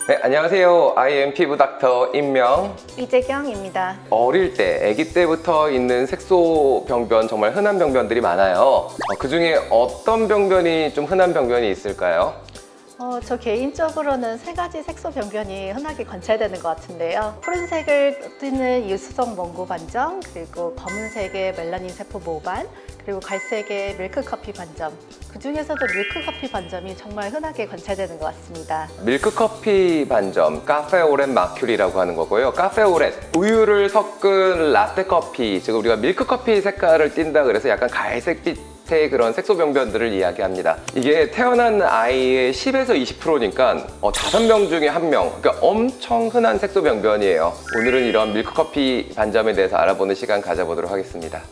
네, 안녕하세요. IM 피부 닥터 임명 이재경입니다. 어릴 때, 아기 때부터 있는 색소 병변, 정말 흔한 병변들이 많아요. 그 중에 어떤 병변이 좀 흔한 병변이 있을까요? 저 개인적으로는 세 가지 색소 병변이 흔하게 관찰되는 것 같은데요. 푸른색을 띠는 유수성 원고 반점, 그리고 검은색의 멜라닌 세포 모반, 그리고 갈색의 밀크커피 반점. 그 중에서도 밀크커피 반점이 정말 흔하게 관찰되는 것 같습니다. 밀크커피 반점, 카페오렛 마큐리라고 하는 거고요. 카페오렛, 우유를 섞은 라떼커피, 즉 우리가 밀크커피 색깔을 띈다 그래서 약간 갈색빛의 그런 색소 병변들을 이야기합니다. 이게 태어난 아이의 10에서 20%니까 5명 중에 1명, 그러니까 엄청 흔한 색소 병변이에요. 오늘은 이런 밀크커피 반점에 대해서 알아보는 시간 가져보도록 하겠습니다.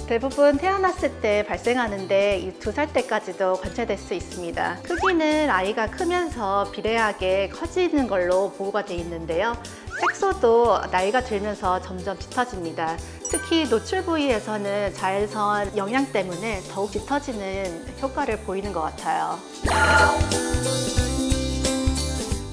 대부분 태어났을 때 발생하는데 2살 때까지도 관찰될 수 있습니다. 크기는 아이가 크면서 비례하게 커지는 걸로 보고가 되어 있는데요. 색소도 나이가 들면서 점점 짙어집니다. 특히 노출 부위에서는 자외선 영향 때문에 더욱 짙어지는 효과를 보이는 것 같아요.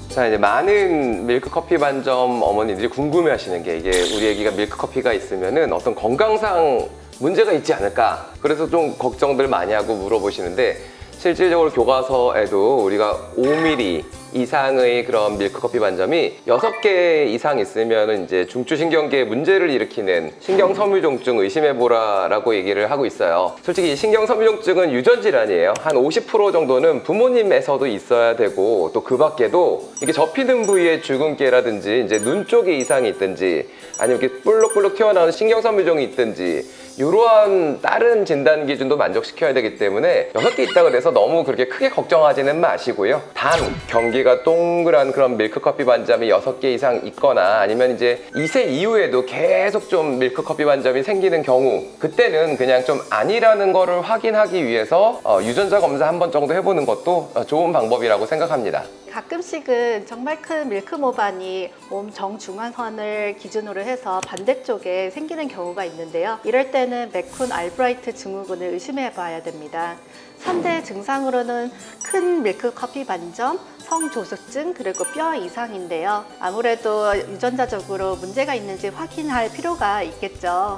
자, 이제 많은 밀크커피 반점 어머니들이 궁금해 하시는 게, 이게 우리 애기가 밀크커피가 있으면은 어떤 건강상 문제가 있지 않을까, 그래서 좀 걱정들 많이 하고 물어보시는데, 실질적으로 교과서에도 우리가 5mm 이상의 그런 밀크커피 반점이 6개 이상 있으면 이제 중추신경계에 문제를 일으키는 신경섬유종증 의심해보라 라고 얘기를 하고 있어요. 솔직히 이 신경섬유종증은 유전질환이에요. 한 50% 정도는 부모님에서도 있어야 되고, 또 그 밖에도 이게 접히는 부위에 주근깨라든지 이제 눈 쪽에 이상이 있든지, 아니면 이렇게 볼록볼록 튀어나오는 신경섬유종이 있든지, 이러한 다른 진단 기준도 만족시켜야 되기 때문에 6개 있다고 해서 너무 그렇게 크게 걱정하지는 마시고요. 단 경계가 동그란 그런 밀크커피 반점이 6개 이상 있거나, 아니면 이제 2세 이후에도 계속 좀 밀크커피 반점이 생기는 경우, 그때는 그냥 좀 아니라는 거를 확인하기 위해서 유전자 검사 한 번 정도 해보는 것도 좋은 방법이라고 생각합니다. 가끔씩은 정말 큰 밀크모반이 몸 정중앙선을 기준으로 해서 반대쪽에 생기는 경우가 있는데요. 이럴 때는 맥쿤 알브라이트 증후군을 의심해 봐야 됩니다. 3대 증상으로는 큰 밀크커피 반점, 성조숙증, 그리고 뼈 이상인데요. 아무래도 유전자적으로 문제가 있는지 확인할 필요가 있겠죠.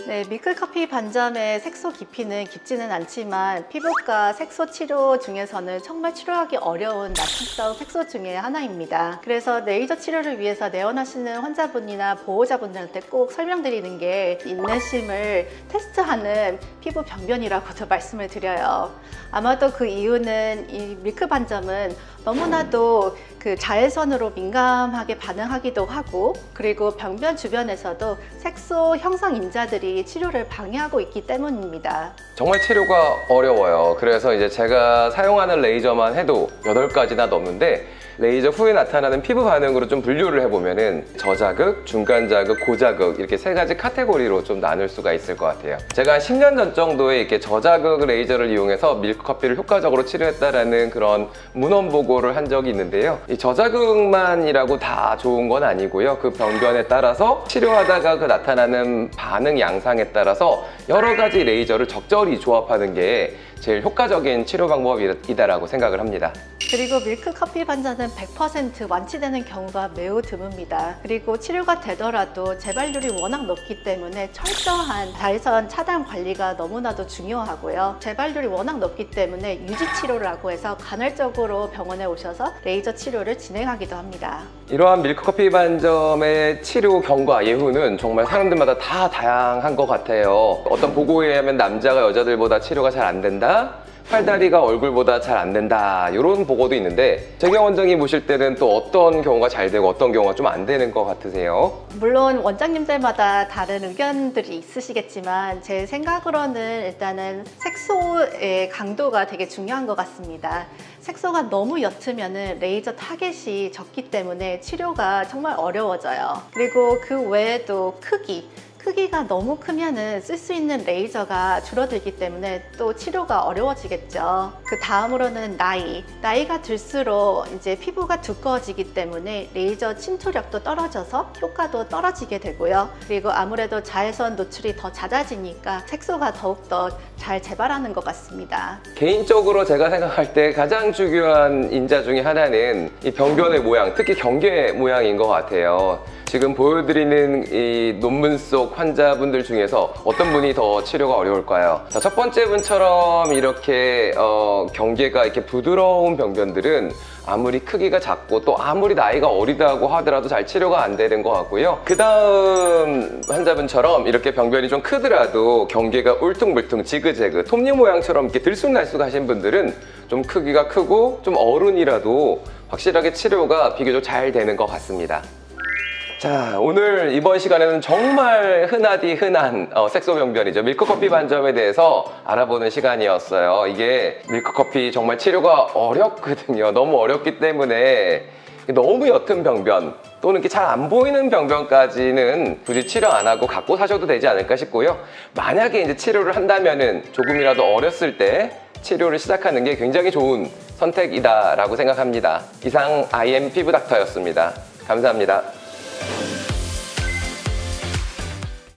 네, 밀크커피 반점의 색소 깊이는 깊지는 않지만 피부과 색소 치료 중에서는 정말 치료하기 어려운 나침성 색소 중에 하나입니다. 그래서 레이저 치료를 위해서 내원하시는 환자분이나 보호자분들한테 꼭 설명드리는 게 인내심을 테스트하는 피부 병변이라고도 말씀을 드려요. 아마도 그 이유는 이 밀크 반점은 너무나도 그 자외선으로 민감하게 반응하기도 하고, 그리고 병변 주변에서도 색소 형성 인자들이 치료를 방해하고 있기 때문입니다. 정말 치료가 어려워요. 그래서 이제 제가 사용하는 레이저만 해도 8가지나 넘는데, 레이저 후에 나타나는 피부 반응으로 좀 분류를 해보면은 저자극, 중간자극, 고자극, 이렇게 3가지 카테고리로 좀 나눌 수가 있을 것 같아요. 제가 한 10년 전 정도에 이렇게 저자극 레이저를 이용해서 밀크커피를 효과적으로 치료했다라는 그런 문헌 보고를 한 적이 있는데요. 이 저자극만이라고 다 좋은 건 아니고요. 그 병변에 따라서 치료하다가 그 나타나는 반응 양상에 따라서 여러 가지 레이저를 적절히 조합하는 게 제일 효과적인 치료 방법이다라고 생각을 합니다. 그리고 밀크커피 반점은 100% 완치되는 경우가 매우 드뭅니다. 그리고 치료가 되더라도 재발률이 워낙 높기 때문에 철저한 자외선 차단 관리가 너무나도 중요하고요. 재발률이 워낙 높기 때문에 유지치료라고 해서 간헐적으로 병원에 오셔서 레이저 치료를 진행하기도 합니다. 이러한 밀크커피 반점의 치료 경과 예후는 정말 사람들마다 다 다양한 것 같아요. 어떤 보고에 의하면 남자가 여자들보다 치료가 잘 안 된다, 팔다리가 얼굴보다 잘 안 된다, 이런 보고도 있는데, 재경 원장님 보실 때는 또 어떤 경우가 잘 되고 어떤 경우가 좀 안 되는 것 같으세요? 물론 원장님들마다 다른 의견들이 있으시겠지만 제 생각으로는 일단은 색소의 강도가 되게 중요한 것 같습니다. 색소가 너무 옅으면 레이저 타겟이 적기 때문에 치료가 정말 어려워져요. 그리고 그 외에도 크기, 크기가 너무 크면은 쓸 수 있는 레이저가 줄어들기 때문에 또 치료가 어려워지겠죠. 그 다음으로는 나이가 들수록 이제 피부가 두꺼워지기 때문에 레이저 침투력도 떨어져서 효과도 떨어지게 되고요. 그리고 아무래도 자외선 노출이 더 잦아지니까 색소가 더욱더 잘 재발하는 것 같습니다. 개인적으로 제가 생각할 때 가장 중요한 인자 중에 하나는 이 병변의 모양, 특히 경계 모양인 것 같아요. 지금 보여드리는 이 논문 속 환자분들 중에서 어떤 분이 더 치료가 어려울까요? 자, 첫 번째 분처럼 이렇게 경계가 이렇게 부드러운 병변들은 아무리 크기가 작고 또 아무리 나이가 어리다고 하더라도 잘 치료가 안 되는 것 같고요. 그 다음 환자분처럼 이렇게 병변이 좀 크더라도 경계가 울퉁불퉁 지그재그 톱니 모양처럼 이렇게 들쑥날쑥하신 분들은 좀 크기가 크고 좀 어른이라도 확실하게 치료가 비교적 잘 되는 것 같습니다. 자, 오늘 이번 시간에는 정말 흔하디 흔한 색소병변이죠. 밀크커피 반점에 대해서 알아보는 시간이었어요. 이게 밀크커피 정말 치료가 어렵거든요. 너무 어렵기 때문에 너무 옅은 병변 또는 이렇게 잘 안 보이는 병변까지는 굳이 치료 안 하고 갖고 사셔도 되지 않을까 싶고요. 만약에 이제 치료를 한다면은 조금이라도 어렸을 때 치료를 시작하는 게 굉장히 좋은 선택이다라고 생각합니다. 이상 IM 피부닥터였습니다. 감사합니다.